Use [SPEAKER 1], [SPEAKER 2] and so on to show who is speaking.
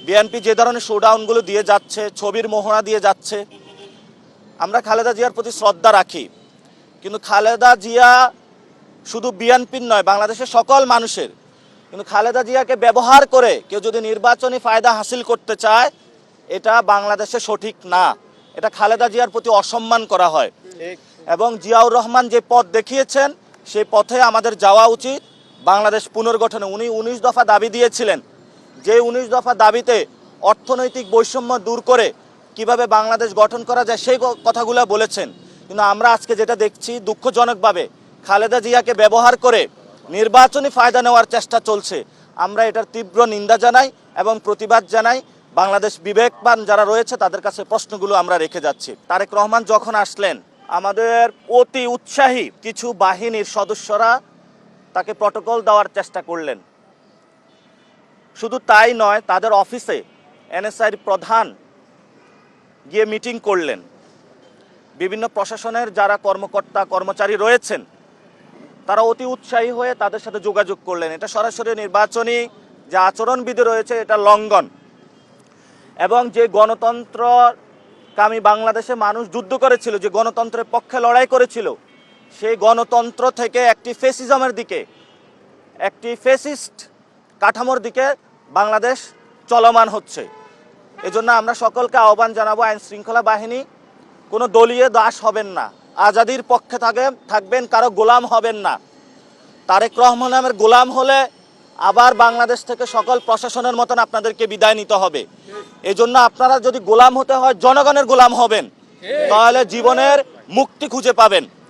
[SPEAKER 1] BNP যে ধরনের শোডাউনগুলো দিয়ে যাচ্ছে, ছবির মোহরা দিয়ে যাচ্ছে, আমরা খালেদা জিয়ার প্রতি শ্রদ্ধা রাখি, কিন্তু খালেদা জিয়া শুধু বিএনপির নয়, বাংলাদেশের সকল মানুষের। কিন্তু খালেদা জিয়াকে ব্যবহার করে কেউ যদি নির্বাচনী ফায়দা হাসিল করতে চায়, এটা বাংলাদেশে সঠিক না, এটা খালেদা জিয়ার প্রতি অসম্মান করা হয়। এবং জিয়াউর রহমান যে পথ দেখিয়েছেন সেই পথে আমাদের যাওয়া উচিত। বাংলাদেশ পুনর্গঠনে উনি 19 দফা দাবি দিয়েছিলেন, যে 19 দফা দাবিতে অর্থনৈতিক বৈষম্য দূর করে কিভাবে বাংলাদেশ গঠন করা যায় সেই কথাগুলো বলেছেন। কিন্তু আমরা আজকে যেটা দেখছি, দুঃখজনকভাবে খালেদা জিয়াকে ব্যবহার করে নির্বাচনী ফায়দা নেওয়ার চেষ্টা চলছে। আমরা এটার তীব্র নিন্দা জানাই এবং প্রতিবাদ জানাই। বাংলাদেশ বিবেকবান যারা রয়েছে তাদের কাছে প্রশ্নগুলো আমরা রেখে যাচ্ছি। তারেক রহমান যখন আসলেন, আমাদের অতি উৎসাহী কিছু বাহিনীর সদস্যরা তাকে প্রটোকল দেওয়ার চেষ্টা করলেন। শুধু তাই নয়, তাদের অফিসে এনএসআইর প্রধান গিয়ে মিটিং করলেন। বিভিন্ন প্রশাসনের যারা কর্মকর্তা কর্মচারী রয়েছেন তারা অতি উৎসাহী হয়ে তাদের সাথে যোগাযোগ করলেন। এটা সরাসরি নির্বাচনী যে আচরণবিধি রয়েছে এটা লঙ্ঘন। এবং যে গণতন্ত্রকামী বাংলাদেশে মানুষ যুদ্ধ করেছিল, যে গণতন্ত্রের পক্ষে লড়াই করেছিল, সেই গণতন্ত্র থেকে একটি ফেসিজমের দিকে, একটি ফেসিস্ট কাঠামোর দিকে বাংলাদেশ চলমান হচ্ছে। এজন্য আমরা সকলকে আহ্বান জানাবো, আইন শৃঙ্খলা বাহিনী কোনো দলীয় দাস হবেন না, আজাদির পক্ষে থাকবেন, কারো গোলাম হবেন না। তারেক রহমানের গোলাম হলে আবার বাংলাদেশ থেকে সকল প্রশাসনের মতন আপনাদেরকে বিদায় নিতে হবে। এজন্য আপনারা যদি গোলাম হতে হয় জনগণের গোলাম হবেন, তাহলে জীবনের মুক্তি খুঁজে পাবেন।